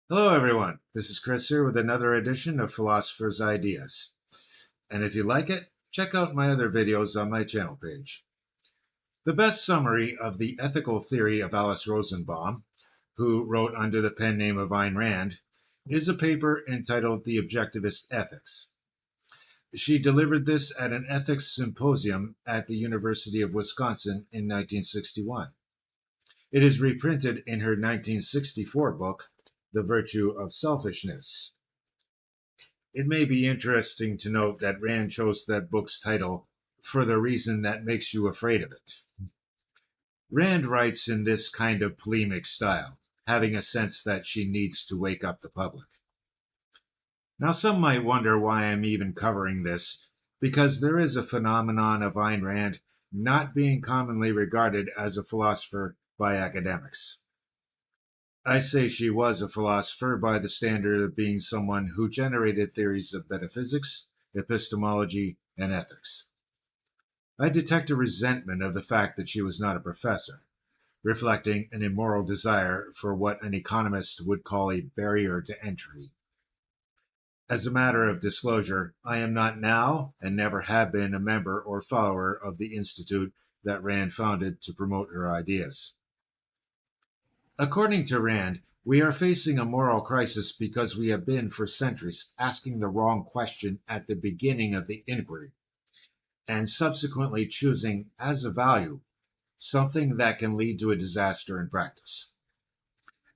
Hello, everyone. This is Chris here with another edition of Philosopher's Ideas. And if you like it, check out my other videos on my channel page. The best summary of the ethical theory of Alice Rosenbaum, who wrote under the pen name of Ayn Rand, is a paper entitled The Objectivist Ethics. She delivered this at an ethics symposium at the University of Wisconsin in 1961. It is reprinted in her 1964 book, The Virtue of Selfishness. It may be interesting to note that Rand chose that book's title for the reason that makes you afraid of it. Rand writes in this kind of polemic style, having a sense that she needs to wake up the public. Now, some might wonder why I'm even covering this, because there is a phenomenon of Ayn Rand not being commonly regarded as a philosopher by academics. I say she was a philosopher by the standard of being someone who generated theories of metaphysics, epistemology, and ethics. I detect a resentment of the fact that she was not a professor, reflecting an immoral desire for what an economist would call a barrier to entry. As a matter of disclosure, I am not now and never have been a member or follower of the institute that Rand founded to promote her ideas. According to Rand, we are facing a moral crisis because we have been for centuries asking the wrong question at the beginning of the inquiry and subsequently choosing as a value something that can lead to a disaster in practice.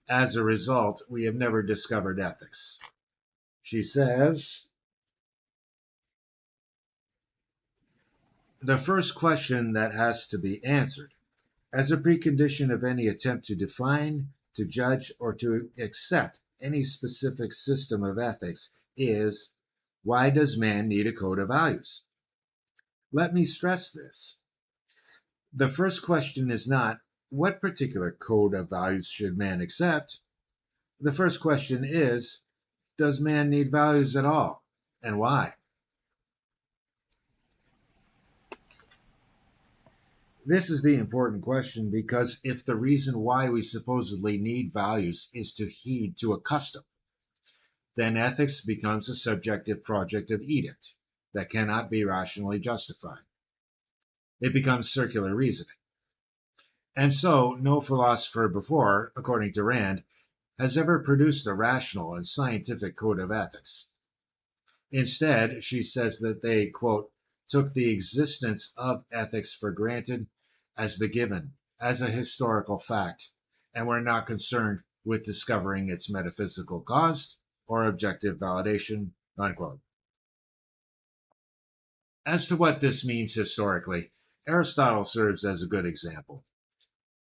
As a result, we have never discovered ethics. She says, the first question that has to be answered as a precondition of any attempt to define, to judge, or to accept any specific system of ethics is, why does man need a code of values? Let me stress this. The first question is not, what particular code of values should man accept? The first question is, does man need values at all, and why? This is the important question because if the reason why we supposedly need values is to heed to a custom, then ethics becomes a subjective project of edict that cannot be rationally justified. It becomes circular reasoning. And so, no philosopher before, according to Rand, has ever produced a rational and scientific code of ethics. Instead, she says that they, quote, took the existence of ethics for granted as the given, as a historical fact, and were not concerned with discovering its metaphysical cause or objective validation, unquote. As to what this means historically, Aristotle serves as a good example.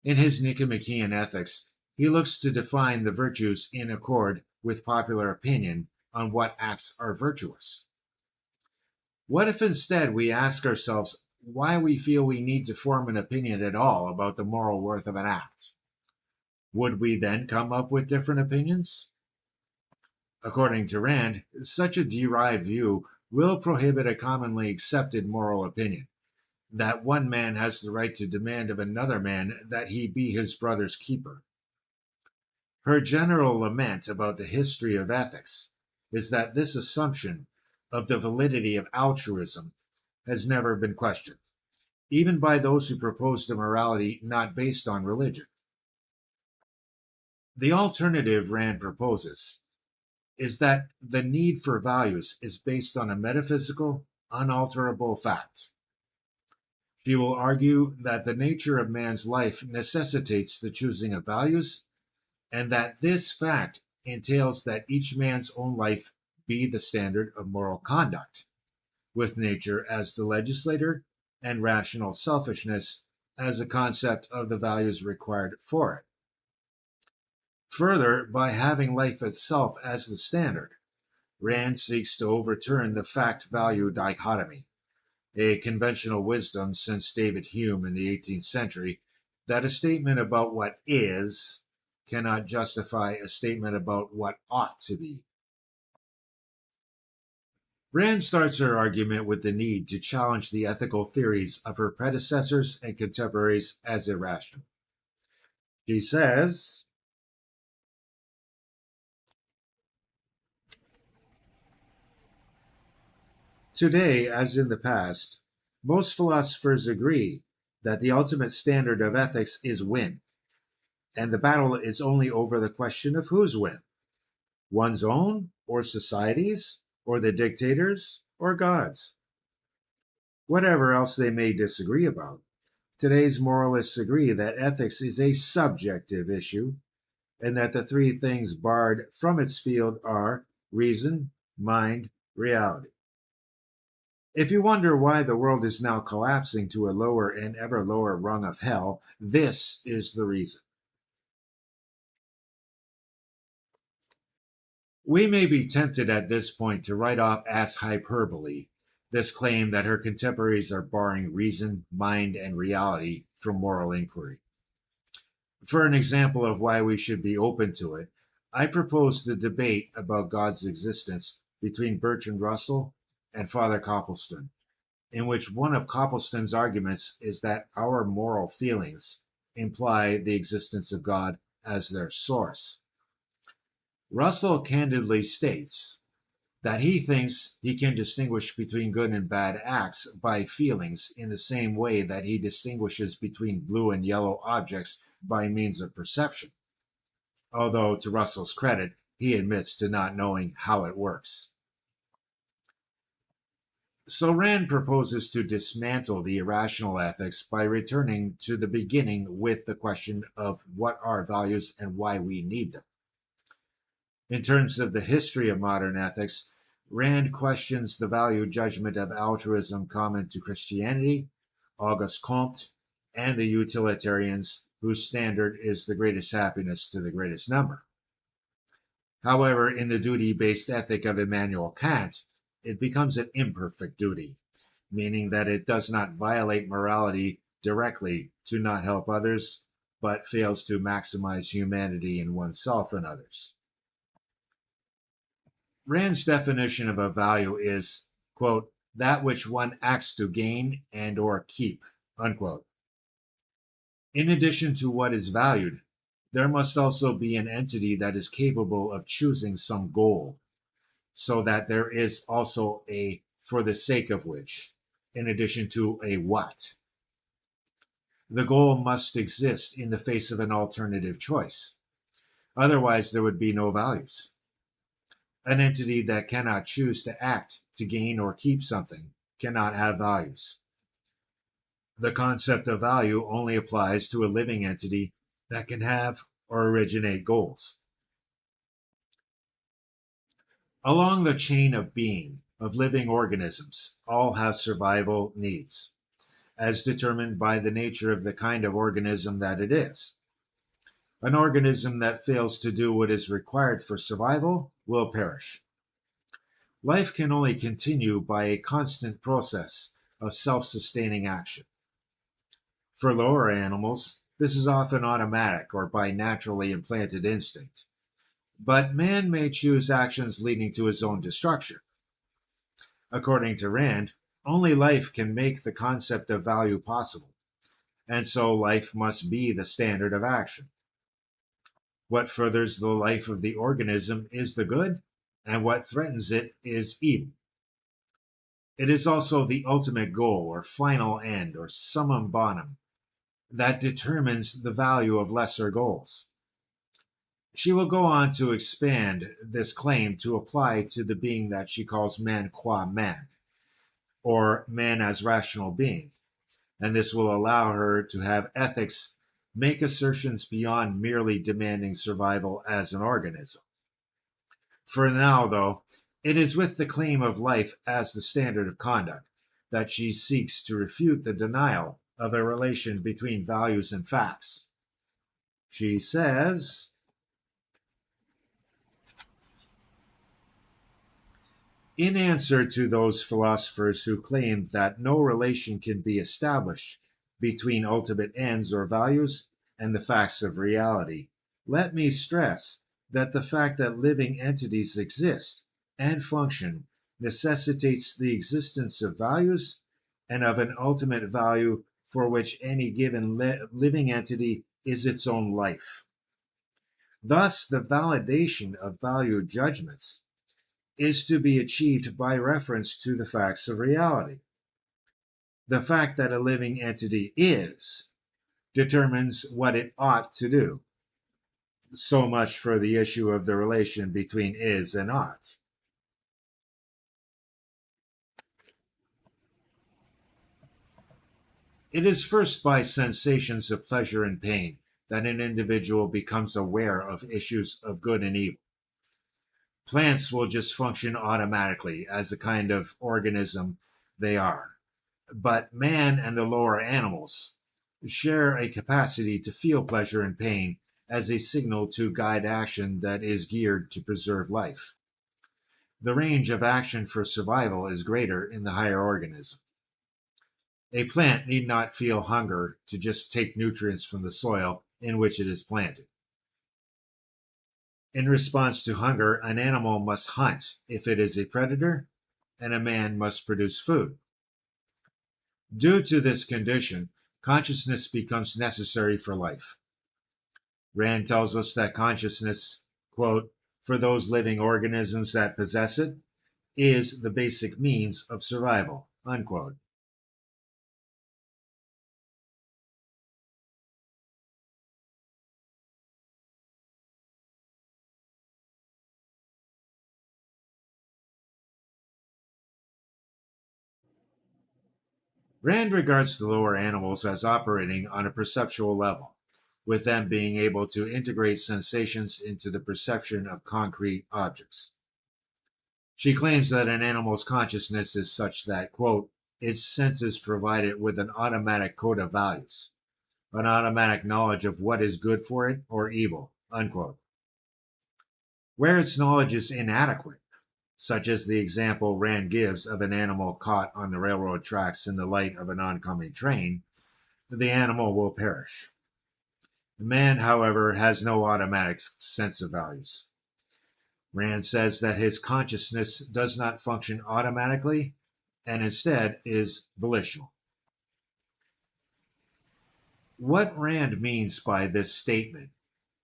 In his Nicomachean Ethics, he looks to define the virtues in accord with popular opinion on what acts are virtuous. What if instead we ask ourselves why we feel we need to form an opinion at all about the moral worth of an act? Would we then come up with different opinions? According to Rand, such a derived view will prohibit a commonly accepted moral opinion that one man has the right to demand of another man that he be his brother's keeper. Her general lament about the history of ethics is that this assumption of the validity of altruism has never been questioned, even by those who proposed a morality not based on religion. The alternative Rand proposes is that the need for values is based on a metaphysical, unalterable fact. She will argue that the nature of man's life necessitates the choosing of values, and that this fact entails that each man's own life be the standard of moral conduct, with nature as the legislator and rational selfishness as a concept of the values required for it. Further, by having life itself as the standard, Rand seeks to overturn the fact-value dichotomy, a conventional wisdom since David Hume in the 18th century that a statement about what is cannot justify a statement about what ought to be. Rand starts her argument with the need to challenge the ethical theories of her predecessors and contemporaries as irrational. She says, Today, as in the past, most philosophers agree that the ultimate standard of ethics is win, and the battle is only over the question of whose win: one's own, or society's, or the dictator's, or God's. Whatever else they may disagree about, today's moralists agree that ethics is a subjective issue, and that the three things barred from its field are reason, mind, reality. If you wonder why the world is now collapsing to a lower and ever lower rung of hell, this is the reason. We may be tempted at this point to write off as hyperbole this claim that her contemporaries are barring reason, mind, and reality from moral inquiry. For an example of why we should be open to it, I propose the debate about God's existence between Bertrand Russell and Father Copleston, in which one of Copleston's arguments is that our moral feelings imply the existence of God as their source. Russell candidly states that he thinks he can distinguish between good and bad acts by feelings in the same way that he distinguishes between blue and yellow objects by means of perception, although to Russell's credit, he admits to not knowing how it works. So Rand proposes to dismantle the irrational ethics by returning to the beginning with the question of what are values and why we need them. In terms of the history of modern ethics, Rand questions the value judgment of altruism common to Christianity, Auguste Comte, and the utilitarians whose standard is the greatest happiness to the greatest number. However, in the duty-based ethic of Immanuel Kant, it becomes an imperfect duty, meaning that it does not violate morality directly to not help others, but fails to maximize humanity in oneself and others. Rand's definition of a value is, quote, that which one acts to gain and or keep, unquote. In addition to what is valued, there must also be an entity that is capable of choosing some goal, so that there is also a for the sake of which, in addition to a what. The goal must exist in the face of an alternative choice. Otherwise, there would be no values. An entity that cannot choose to act, to gain, or keep something cannot have values. The concept of value only applies to a living entity that can have or originate goals. Along the chain of being of living organisms, all have survival needs, as determined by the nature of the kind of organism that it is. An organism that fails to do what is required for survival will perish. Life can only continue by a constant process of self-sustaining action. For lower animals, this is often automatic or by naturally implanted instinct. But man may choose actions leading to his own destruction. According to Rand, only life can make the concept of value possible, and so life must be the standard of action. What furthers the life of the organism is the good, and what threatens it is evil. It is also the ultimate goal or final end or summum bonum that determines the value of lesser goals. She will go on to expand this claim to apply to the being that she calls man qua man, or man as rational being, and this will allow her to have ethics make assertions beyond merely demanding survival as an organism. For now, though, it is with the claim of life as the standard of conduct that she seeks to refute the denial of a relation between values and facts. She says, in answer to those philosophers who claim that no relation can be established between ultimate ends or values and the facts of reality, let me stress that the fact that living entities exist and function necessitates the existence of values and of an ultimate value for which any given living entity is its own life. Thus, the validation of value judgments is to be achieved by reference to the facts of reality. The fact that a living entity is determines what it ought to do. So much for the issue of the relation between is and ought. It is first by sensations of pleasure and pain that an individual becomes aware of issues of good and evil. Plants will just function automatically as a kind of organism they are. But man and the lower animals share a capacity to feel pleasure and pain as a signal to guide action that is geared to preserve life. The range of action for survival is greater in the higher organism. A plant need not feel hunger to just take nutrients from the soil in which it is planted. In response to hunger, an animal must hunt if it is a predator, and a man must produce food. Due to this condition, consciousness becomes necessary for life. Rand tells us that consciousness, quote, for those living organisms that possess it, is the basic means of survival, unquote. Rand regards the lower animals as operating on a perceptual level, with them being able to integrate sensations into the perception of concrete objects. She claims that an animal's consciousness is such that, quote, its senses provide it with an automatic code of values, an automatic knowledge of what is good for it or evil, unquote. Where its knowledge is inadequate, such as the example Rand gives of an animal caught on the railroad tracks in the light of an oncoming train, the animal will perish. Man, however, has no automatic sense of values. Rand says that his consciousness does not function automatically and instead is volitional. What Rand means by this statement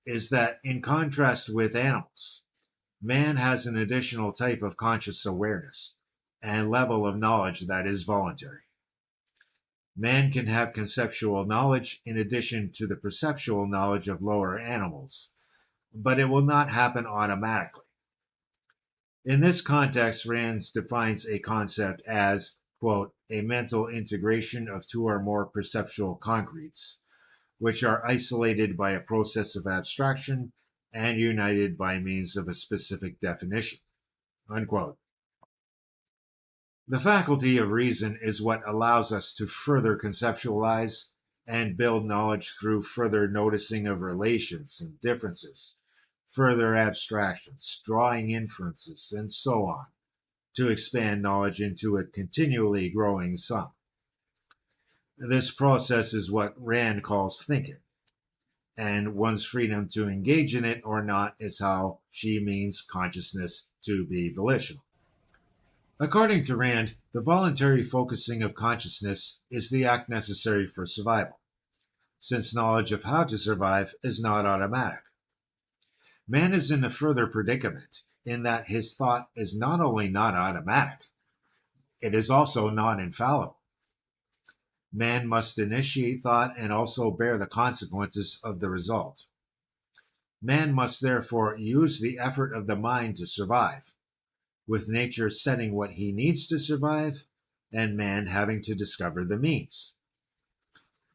is that, in contrast with animals, man has an additional type of conscious awareness and level of knowledge that is voluntary. Man can have conceptual knowledge in addition to the perceptual knowledge of lower animals, but it will not happen automatically. In this context, Rand defines a concept as, quote, a mental integration of two or more perceptual concretes, which are isolated by a process of abstraction and united by means of a specific definition, unquote. The faculty of reason is what allows us to further conceptualize and build knowledge through further noticing of relations and differences, further abstractions, drawing inferences, and so on, to expand knowledge into a continually growing sum. This process is what Rand calls thinking, and one's freedom to engage in it or not is how she means consciousness to be volitional. According to Rand, the voluntary focusing of consciousness is the act necessary for survival, since knowledge of how to survive is not automatic. Man is in a further predicament in that his thought is not only not automatic, it is also not infallible. Man must initiate thought and also bear the consequences of the result. Man must therefore use the effort of the mind to survive, with nature setting what he needs to survive, and man having to discover the means.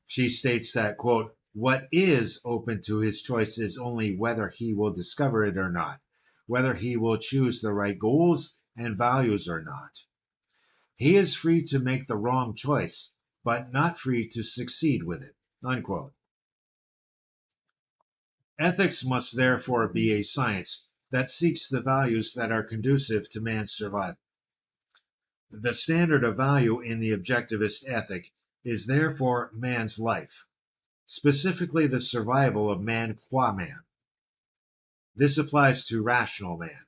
She states that, quote, what is open to his choice is only whether he will discover it or not, whether he will choose the right goals and values or not. He is free to make the wrong choice, but not free to succeed with it, unquote. Ethics must therefore be a science that seeks the values that are conducive to man's survival. The standard of value in the objectivist ethic is therefore man's life, specifically the survival of man qua man. This applies to rational man,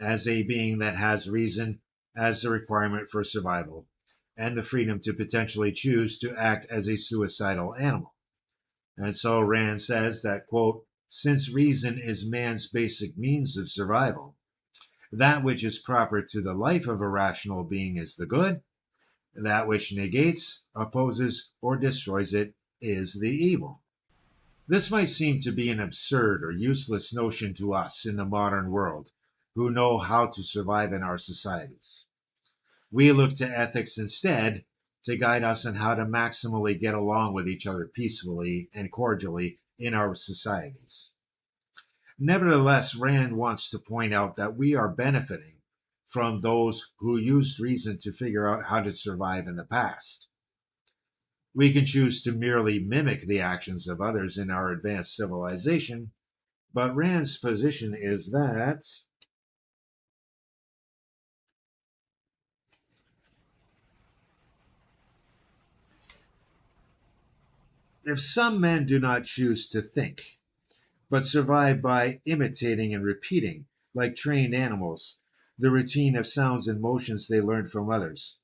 as a being that has reason as the requirement for survival, and the freedom to potentially choose to act as a suicidal animal. And so Rand says that, quote, since reason is man's basic means of survival, That which is proper to the life of a rational being is the good. That which negates, opposes, or destroys it is the evil. This might seem to be an absurd or useless notion to us in the modern world who know how to survive in our societies. We look to ethics instead to guide us on how to maximally get along with each other peacefully and cordially in our societies. Nevertheless, Rand wants to point out that we are benefiting from those who used reason to figure out how to survive in the past. We can choose to merely mimic the actions of others in our advanced civilization, but Rand's position is that if some men do not choose to think, but survive by imitating and repeating, like trained animals, the routine of sounds and motions they learned from others,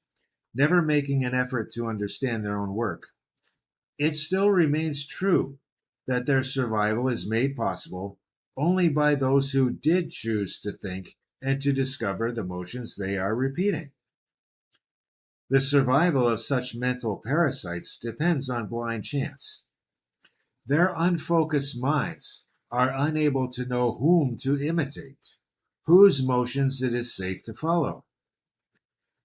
never making an effort to understand their own work, it still remains true that their survival is made possible only by those who did choose to think and to discover the motions they are repeating. The survival of such mental parasites depends on blind chance. Their unfocused minds are unable to know whom to imitate, whose motions it is safe to follow.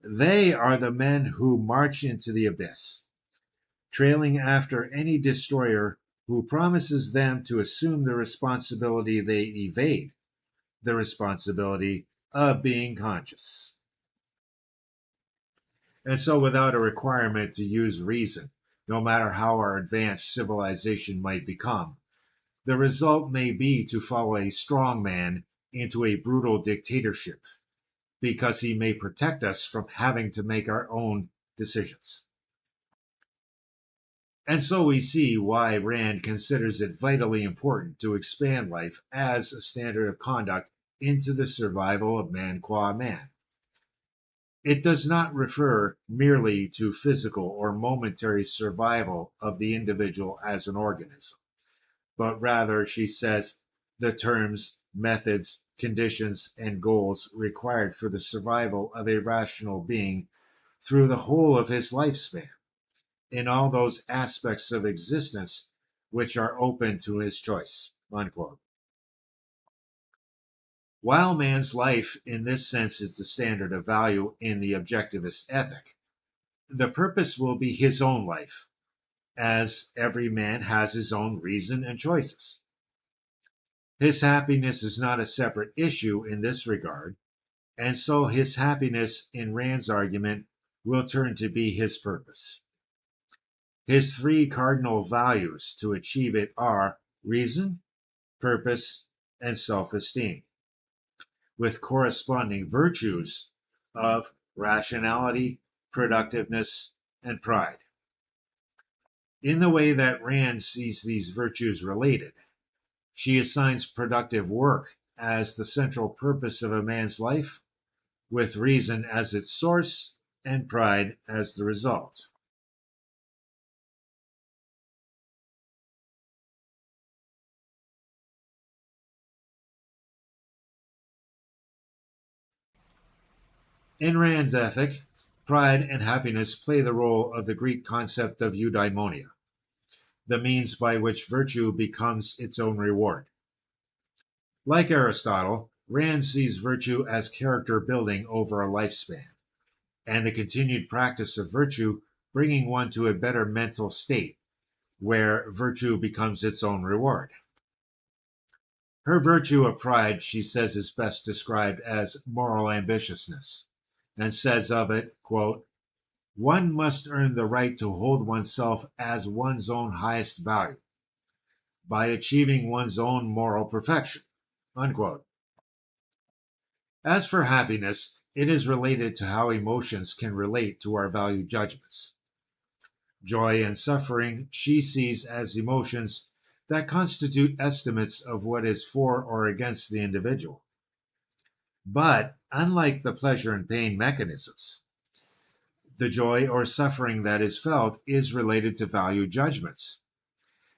They are the men who march into the abyss, trailing after any destroyer who promises them to assume the responsibility they evade, the responsibility of being conscious. And so, without a requirement to use reason, no matter how our advanced civilization might become, the result may be to follow a strong man into a brutal dictatorship, because he may protect us from having to make our own decisions. And so we see why Rand considers it vitally important to expand life as a standard of conduct into the survival of man qua man. It does not refer merely to physical or momentary survival of the individual as an organism, but rather, she says, the terms, methods, conditions, and goals required for the survival of a rational being through the whole of his lifespan, in all those aspects of existence which are open to his choice. Unquote. While man's life in this sense is the standard of value in the objectivist ethic, the purpose will be his own life, as every man has his own reason and choices. His happiness is not a separate issue in this regard, and so his happiness, in Rand's argument, will turn to be his purpose. His three cardinal values to achieve it are reason, purpose, and self-esteem, with corresponding virtues of rationality, productiveness, and pride. In the way that Rand sees these virtues related, she assigns productive work as the central purpose of a man's life, with reason as its source and pride as the result. In Rand's ethic, pride and happiness play the role of the Greek concept of eudaimonia, the means by which virtue becomes its own reward. Like Aristotle, Rand sees virtue as character building over a lifespan, and the continued practice of virtue bringing one to a better mental state, where virtue becomes its own reward. Her virtue of pride, she says, is best described as moral ambitiousness, and says of it, quote, one must earn the right to hold oneself as one's own highest value by achieving one's own moral perfection, unquote. As for happiness, it is related to how emotions can relate to our value judgments. Joy and suffering she sees as emotions that constitute estimates of what is for or against the individual. But unlike the pleasure and pain mechanisms, the joy or suffering that is felt is related to value judgments,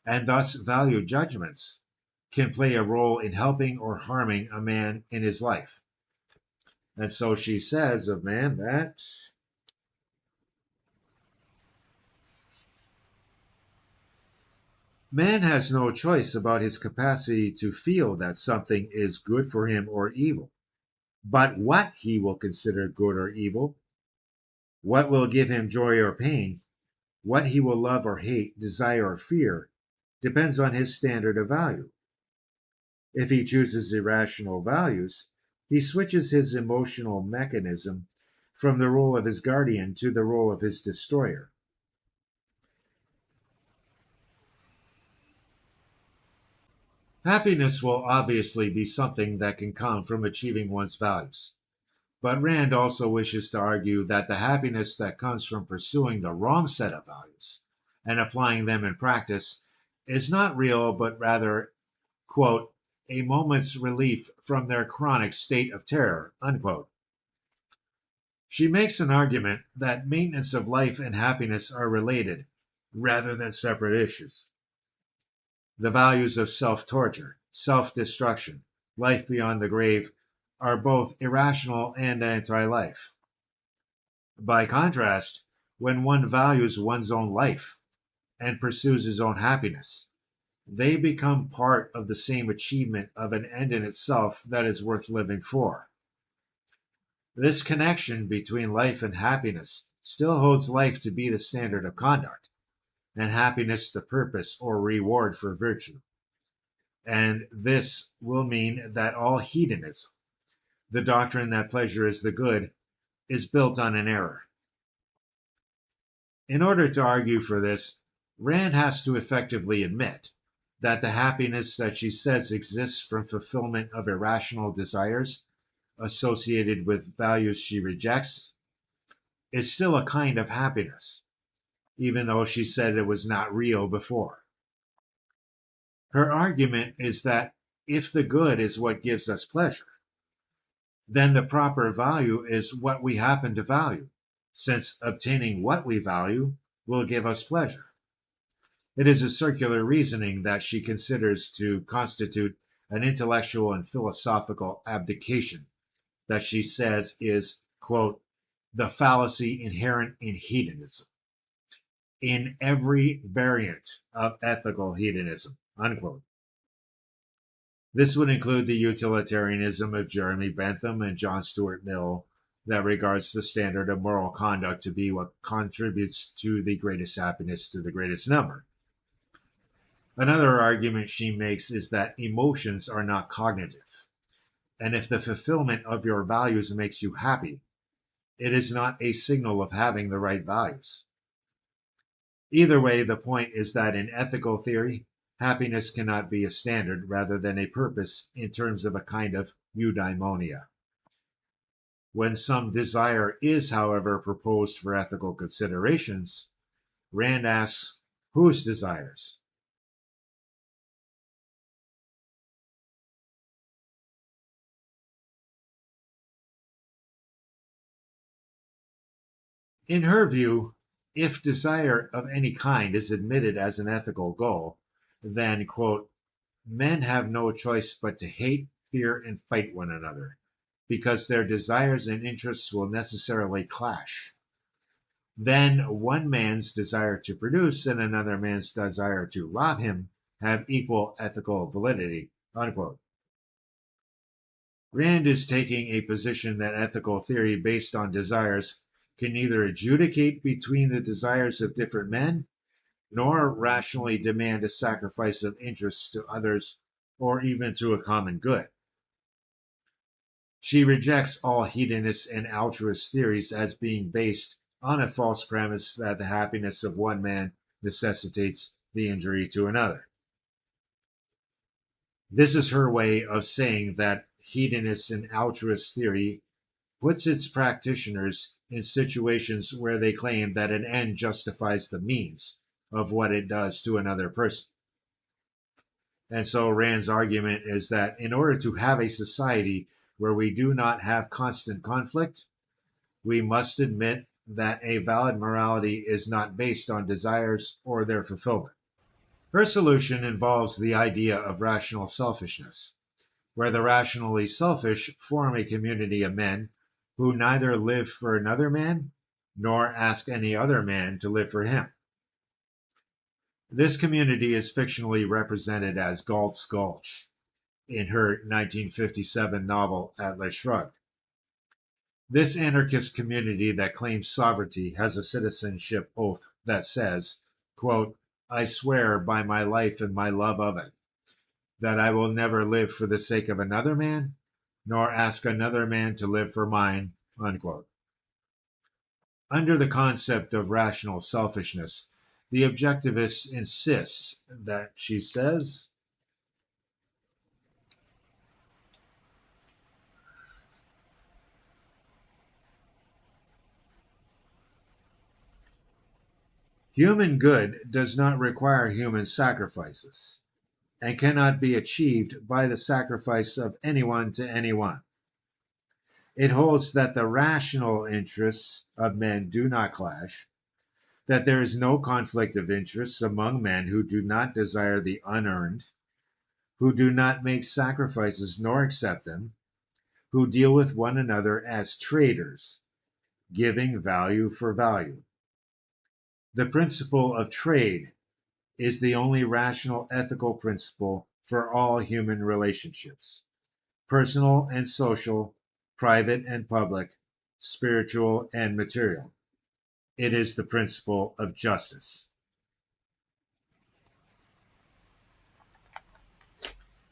and thus value judgments can play a role in helping or harming a man in his life. And so she says of man that man has no choice about his capacity to feel that something is good for him or evil, but what he will consider good or evil, what will give him joy or pain, what he will love or hate, desire or fear, depends on his standard of value. If he chooses irrational values, he switches his emotional mechanism from the role of his guardian to the role of his destroyer. Happiness will obviously be something that can come from achieving one's values. But Rand also wishes to argue that the happiness that comes from pursuing the wrong set of values and applying them in practice is not real, but rather, quote, a moment's relief from their chronic state of terror, unquote. She makes an argument that maintenance of life and happiness are related rather than separate issues. The values of self-torture, self-destruction, life beyond the grave are both irrational and anti-life. By contrast, when one values one's own life and pursues his own happiness, they become part of the same achievement of an end in itself that is worth living for. This connection between life and happiness still holds life to be the standard of conduct, and happiness the purpose or reward for virtue. And this will mean that all hedonism, the doctrine that pleasure is the good, is built on an error. In order to argue for this, Rand has to effectively admit that the happiness that she says exists from fulfillment of irrational desires associated with values she rejects is still a kind of happiness, even though she said it was not real before. Her argument is that if the good is what gives us pleasure, then the proper value is what we happen to value, since obtaining what we value will give us pleasure. It is a circular reasoning that she considers to constitute an intellectual and philosophical abdication that she says is, quote, the fallacy inherent in hedonism, in every variant of ethical hedonism, unquote. This would include the utilitarianism of Jeremy Bentham and John Stuart Mill that regards the standard of moral conduct to be what contributes to the greatest happiness to the greatest number. Another argument she makes is that emotions are not cognitive, and if the fulfillment of your values makes you happy, it is not a signal of having the right values. Either way, the point is that in ethical theory, happiness cannot be a standard rather than a purpose in terms of a kind of eudaimonia. When some desire is, however, proposed for ethical considerations, Rand asks, whose desires? In her view, if desire of any kind is admitted as an ethical goal, then, quote, men have no choice but to hate, fear, and fight one another, because their desires and interests will necessarily clash. Then one man's desire to produce and another man's desire to rob him have equal ethical validity, unquote. Rand is taking a position that ethical theory based on desires can neither adjudicate between the desires of different men nor rationally demand a sacrifice of interests to others or even to a common good. She rejects all hedonist and altruist theories as being based on a false premise that the happiness of one man necessitates the injury to another. This is her way of saying that hedonist and altruist theory puts its practitioners in situations where they claim that an end justifies the means of what it does to another person. And so Rand's argument is that in order to have a society where we do not have constant conflict, we must admit that a valid morality is not based on desires or their fulfillment. Her solution involves the idea of rational selfishness, where the rationally selfish form a community of men who neither live for another man nor ask any other man to live for him. This community is fictionally represented as Galt's Gulch in her 1957 novel Atlas Shrugged. This anarchist community that claims sovereignty has a citizenship oath that says, quote, "I swear by my life and my love of it, that I will never live for the sake of another man, nor ask another man to live for mine," unquote. Under the concept of rational selfishness, the objectivist insists that, she says, human good does not require human sacrifices and cannot be achieved by the sacrifice of anyone to anyone. It holds that the rational interests of men do not clash, that there is no conflict of interests among men who do not desire the unearned, who do not make sacrifices nor accept them, who deal with one another as traders, giving value for value. The principle of trade is the only rational ethical principle for all human relationships, personal and social, private and public, spiritual and material. It is the principle of justice.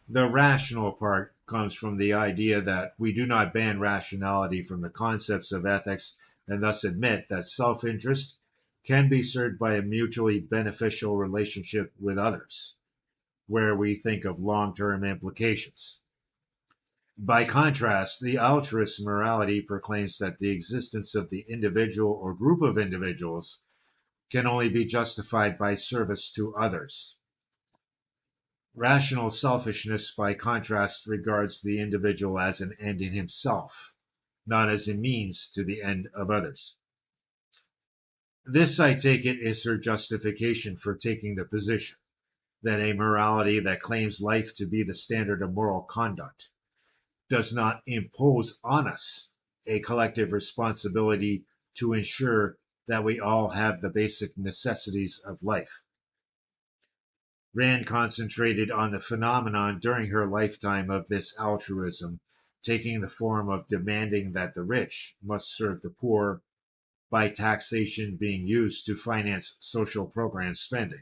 The rational part comes from the idea that we do not ban rationality from the concepts of ethics and thus admit that self-interest can be served by a mutually beneficial relationship with others, where we think of long-term implications. By contrast, the altruist morality proclaims that the existence of the individual or group of individuals can only be justified by service to others. Rational selfishness, by contrast, regards the individual as an end in himself, not as a means to the end of others. This, I take it, is her justification for taking the position that a morality that claims life to be the standard of moral conduct does not impose on us a collective responsibility to ensure that we all have the basic necessities of life. Rand concentrated on the phenomenon during her lifetime of this altruism, taking the form of demanding that the rich must serve the poor by taxation being used to finance social program spending.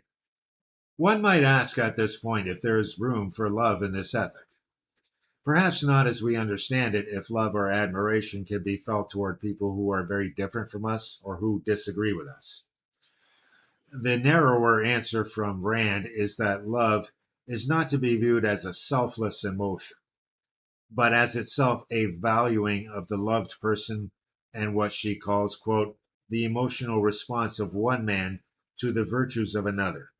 One might ask at this point if there is room for love in this ethic. Perhaps not as we understand it, if love or admiration can be felt toward people who are very different from us or who disagree with us. The narrower answer from Rand is that love is not to be viewed as a selfless emotion, but as itself a valuing of the loved person and what she calls, quote, "the emotional response of one man to the virtues of another,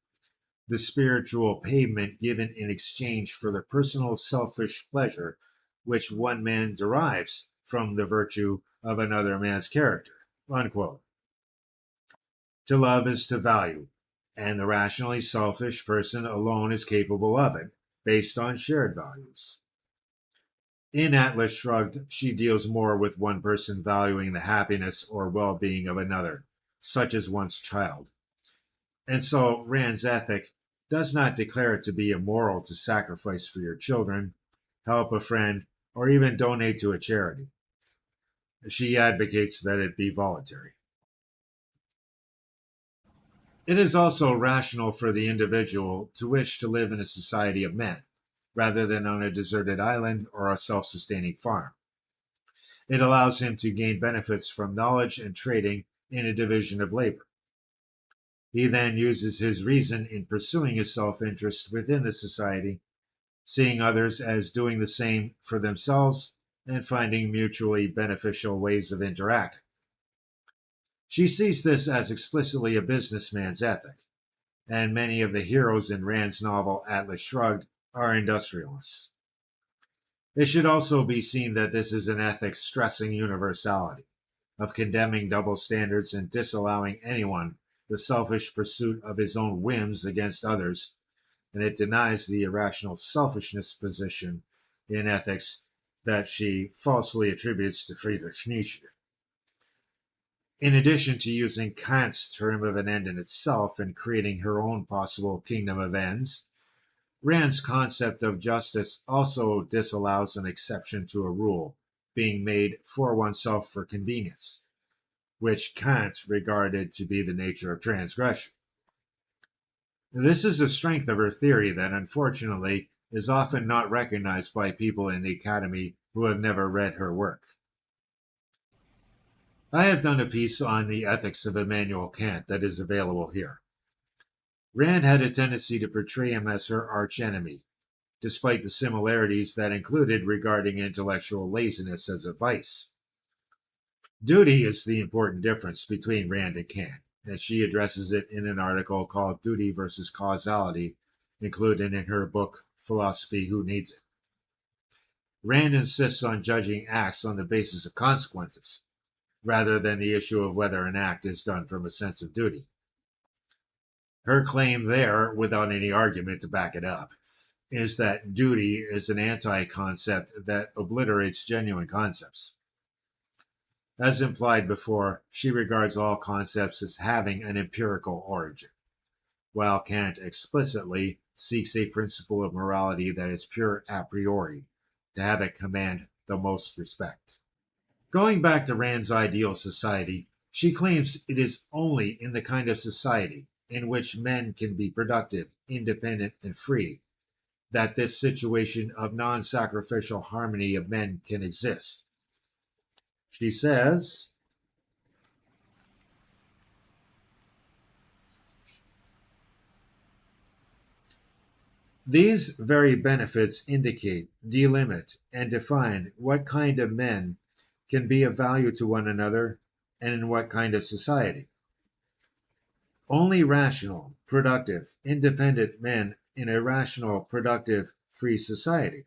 the spiritual payment given in exchange for the personal selfish pleasure which one man derives from the virtue of another man's character," unquote. To love is to value, and the rationally selfish person alone is capable of it, based on shared values. In Atlas Shrugged, she deals more with one person valuing the happiness or well-being of another, such as one's child. And so Rand's ethic does not declare it to be immoral to sacrifice for your children, help a friend, or even donate to a charity. She advocates that it be voluntary. It is also rational for the individual to wish to live in a society of men, rather than on a deserted island or a self-sustaining farm. It allows him to gain benefits from knowledge and trading in a division of labor. He then uses his reason in pursuing his self-interest within the society, seeing others as doing the same for themselves and finding mutually beneficial ways of interacting. She sees this as explicitly a businessman's ethic, and many of the heroes in Rand's novel Atlas Shrugged are industrialists. It should also be seen that this is an ethic stressing universality, of condemning double standards and disallowing anyone the selfish pursuit of his own whims against others, and it denies the irrational selfishness position in ethics that she falsely attributes to Friedrich Nietzsche. In addition to using Kant's term of an end in itself and creating her own possible kingdom of ends, Rand's concept of justice also disallows an exception to a rule being made for oneself for convenience, which Kant regarded to be the nature of transgression. This is a strength of her theory that, unfortunately, is often not recognized by people in the academy who have never read her work. I have done a piece on the ethics of Immanuel Kant that is available here. Rand had a tendency to portray him as her archenemy, despite the similarities that included regarding intellectual laziness as a vice. Duty is the important difference between Rand and Kant, and she addresses it in an article called Duty versus Causality, included in her book Philosophy Who Needs It. Rand insists on judging acts on the basis of consequences, rather than the issue of whether an act is done from a sense of duty. Her claim there, without any argument to back it up, is that duty is an anti-concept that obliterates genuine concepts. As implied before, she regards all concepts as having an empirical origin, while Kant explicitly seeks a principle of morality that is pure a priori, to have it command the most respect. Going back to Rand's ideal society, she claims it is only in the kind of society in which men can be productive, independent, and free that this situation of non-sacrificial harmony of men can exist. She says, these very benefits indicate, delimit, and define what kind of men can be of value to one another and in what kind of society. Only rational, productive, independent men in a rational, productive, free society.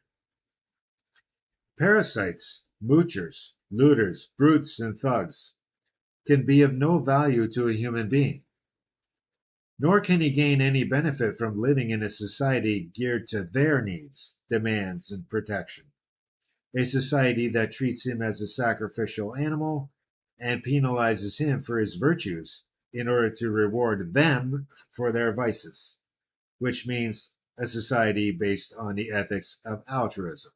Parasites, moochers, looters, brutes, and thugs can be of no value to a human being, nor can he gain any benefit from living in a society geared to their needs, demands, and protection. A society that treats him as a sacrificial animal and penalizes him for his virtues in order to reward them for their vices, which means a society based on the ethics of altruism.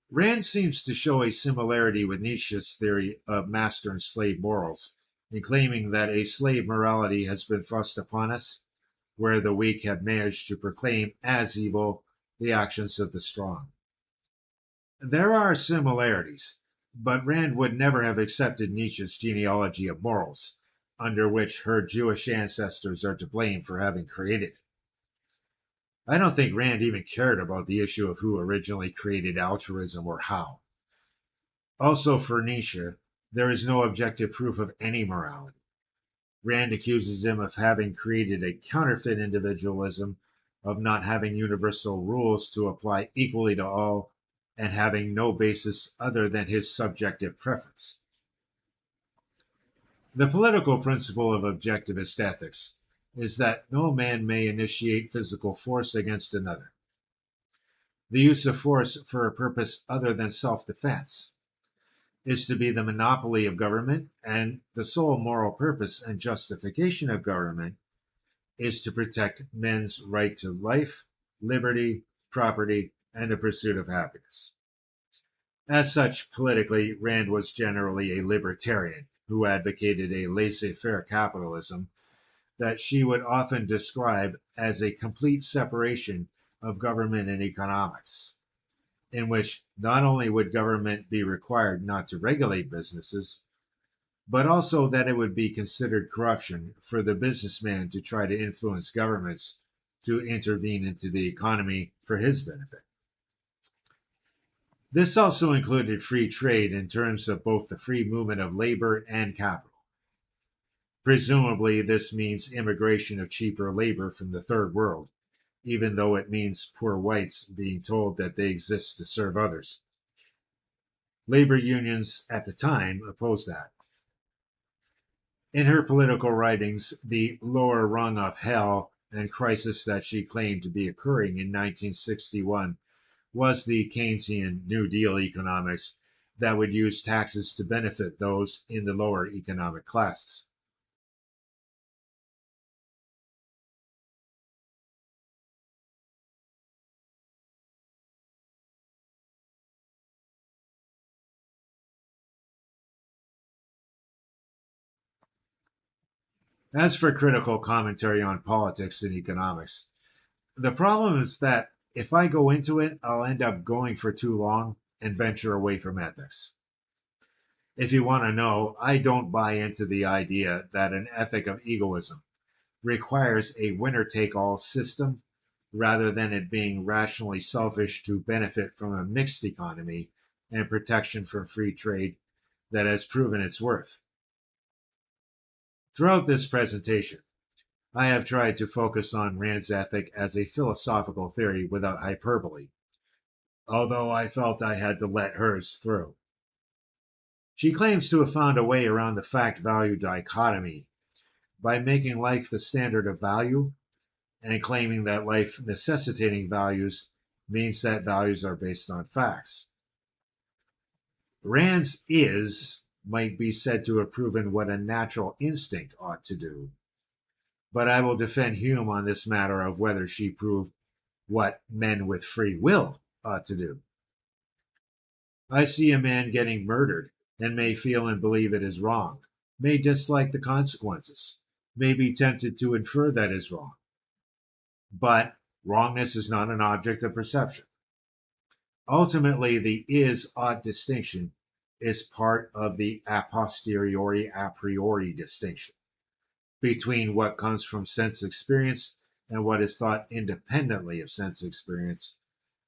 Rand seems to show a similarity with Nietzsche's theory of master and slave morals in claiming that a slave morality has been thrust upon us, where the weak have managed to proclaim as evil the actions of the strong. There are similarities, but Rand would never have accepted Nietzsche's genealogy of morals, under which her Jewish ancestors are to blame for having created it. I don't think Rand even cared about the issue of who originally created altruism or how. Also, for Nietzsche, there is no objective proof of any morality. Rand accuses him of having created a counterfeit individualism, of not having universal rules to apply equally to all, and having no basis other than his subjective preference. The political principle of objectivist ethics is that no man may initiate physical force against another. The use of force for a purpose other than self-defense is to be the monopoly of government, and the sole moral purpose and justification of government is to protect men's right to life, liberty, property, and the pursuit of happiness. As such, politically, Rand was generally a libertarian who advocated a laissez-faire capitalism that she would often describe as a complete separation of government and economics, in which not only would government be required not to regulate businesses, but also that it would be considered corruption for the businessman to try to influence governments to intervene into the economy for his benefit. This also included free trade in terms of both the free movement of labor and capital. Presumably, this means immigration of cheaper labor from the third world, even though it means poor whites being told that they exist to serve others. Labor unions at the time opposed that. In her political writings, The Lower Rung of Hell and crisis that she claimed to be occurring in 1961 was the Keynesian New Deal economics that would use taxes to benefit those in the lower economic classes. As for critical commentary on politics and economics, the problem is that if I go into it, I'll end up going for too long and venture away from ethics. If you want to know, I don't buy into the idea that an ethic of egoism requires a winner take all system rather than it being rationally selfish to benefit from a mixed economy and protection from free trade that has proven its worth. Throughout this presentation, I have tried to focus on Rand's ethic as a philosophical theory without hyperbole, although I felt I had to let hers through. She claims to have found a way around the fact-value dichotomy by making life the standard of value and claiming that life necessitating values means that values are based on facts. Rand's is might be said to have proven what a natural instinct ought to do, but I will defend Hume on this matter of whether she proved what men with free will ought to do. I see a man getting murdered and may feel and believe it is wrong, may dislike the consequences, may be tempted to infer that is wrong. But wrongness is not an object of perception. Ultimately, the is-ought distinction is part of the a posteriori a priori distinction between what comes from sense experience and what is thought independently of sense experience,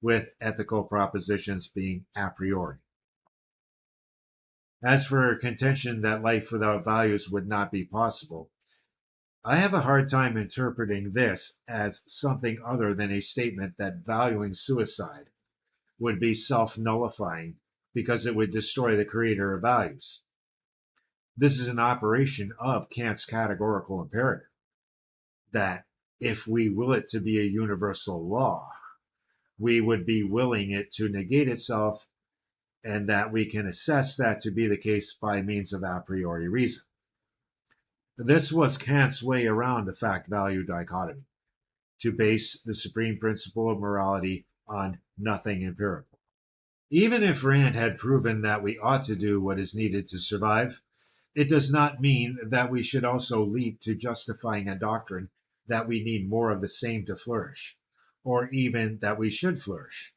with ethical propositions being a priori. As for her contention that life without values would not be possible, I have a hard time interpreting this as something other than a statement that valuing suicide would be self-nullifying because it would destroy the creator of values. This is an operation of Kant's categorical imperative, that if we will it to be a universal law, we would be willing it to negate itself, and that we can assess that to be the case by means of a priori reason. This was Kant's way around the fact-value dichotomy, to base the supreme principle of morality on nothing empirical. Even if Rand had proven that we ought to do what is needed to survive, it does not mean that we should also leap to justifying a doctrine that we need more of the same to flourish, or even that we should flourish.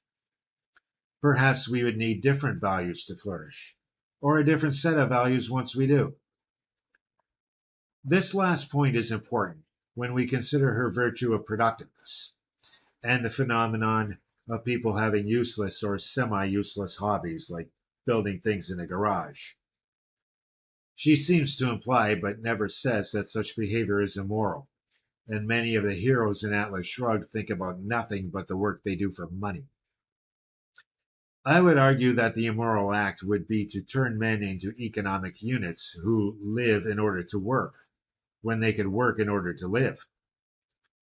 Perhaps we would need different values to flourish, or a different set of values once we do. This last point is important when we consider her virtue of productiveness and the phenomenon of people having useless or semi-useless hobbies like building things in a garage. She seems to imply, but never says, that such behavior is immoral, and many of the heroes in Atlas Shrugged think about nothing but the work they do for money. I would argue that the immoral act would be to turn men into economic units who live in order to work, when they could work in order to live.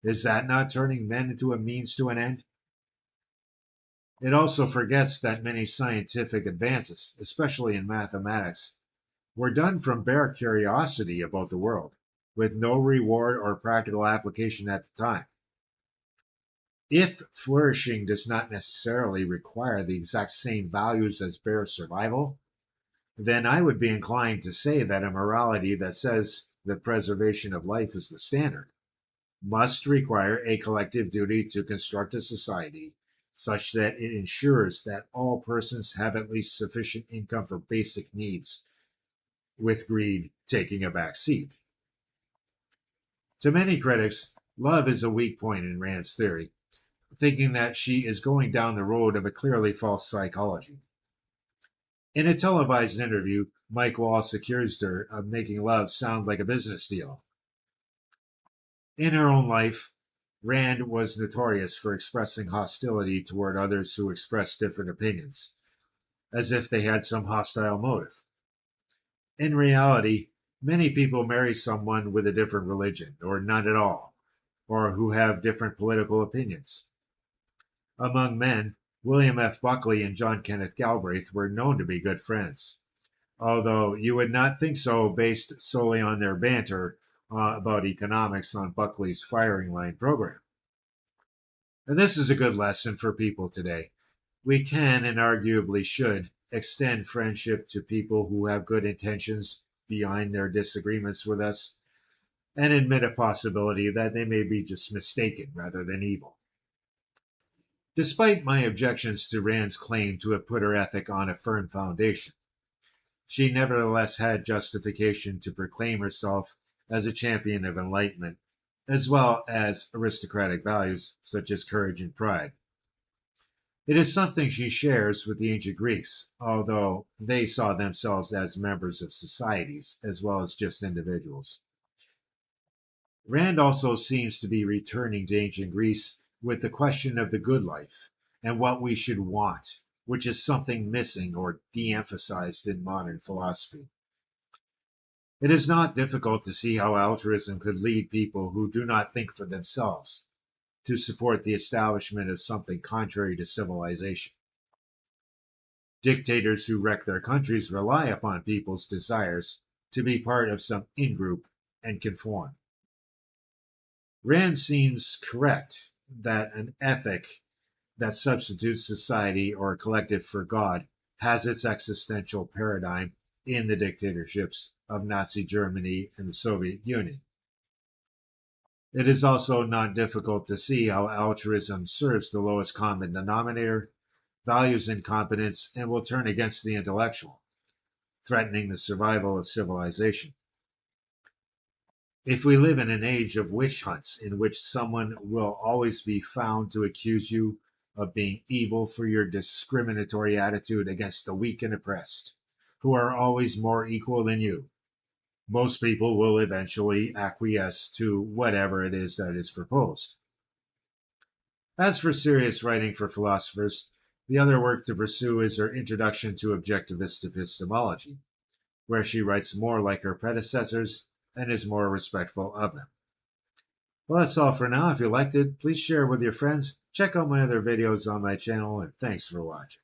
Is that not turning men into a means to an end? It also forgets that many scientific advances, especially in mathematics, were done from bare curiosity about the world, with no reward or practical application at the time. If flourishing does not necessarily require the exact same values as bare survival, then I would be inclined to say that a morality that says the preservation of life is the standard must require a collective duty to construct a society such that it ensures that all persons have at least sufficient income for basic needs, with greed taking a back seat. To many critics, love is a weak point in Rand's theory, thinking that she is going down the road of a clearly false psychology. In a televised interview, Mike Walsh accused her of making love sound like a business deal. In her own life, Rand was notorious for expressing hostility toward others who expressed different opinions, as if they had some hostile motive. In reality, many people marry someone with a different religion, or none at all, or who have different political opinions. Among men, William F. Buckley and John Kenneth Galbraith were known to be good friends, although you would not think so based solely on their banter about economics on Buckley's firing line program. And this is a good lesson for people today. We can, and arguably should, extend friendship to people who have good intentions behind their disagreements with us, and admit a possibility that they may be just mistaken rather than evil. Despite my objections to Rand's claim to have put her ethic on a firm foundation, she nevertheless had justification to proclaim herself as a champion of enlightenment, as well as aristocratic values such as courage and pride. It is something she shares with the ancient Greeks, although they saw themselves as members of societies as well as just individuals. Rand also seems to be returning to ancient Greece with the question of the good life and what we should want, which is something missing or de-emphasized in modern philosophy. It is not difficult to see how altruism could lead people who do not think for themselves to support the establishment of something contrary to civilization. Dictators who wreck their countries rely upon people's desires to be part of some in-group and conform. Rand seems correct that an ethic that substitutes society or a collective for God has its existential paradigm in the dictatorships of Nazi Germany and the Soviet Union. It is also not difficult to see how altruism serves the lowest common denominator, values incompetence, and will turn against the intellectual, threatening the survival of civilization. If we live in an age of witch hunts in which someone will always be found to accuse you of being evil for your discriminatory attitude against the weak and oppressed, who are always more equal than you, most people will eventually acquiesce to whatever it is that is proposed. As for serious writing for philosophers, the other work to pursue is her Introduction to Objectivist Epistemology, where she writes more like her predecessors and is more respectful of them. Well, that's all for now. If you liked it, please share with your friends. Check out my other videos on my channel, and thanks for watching.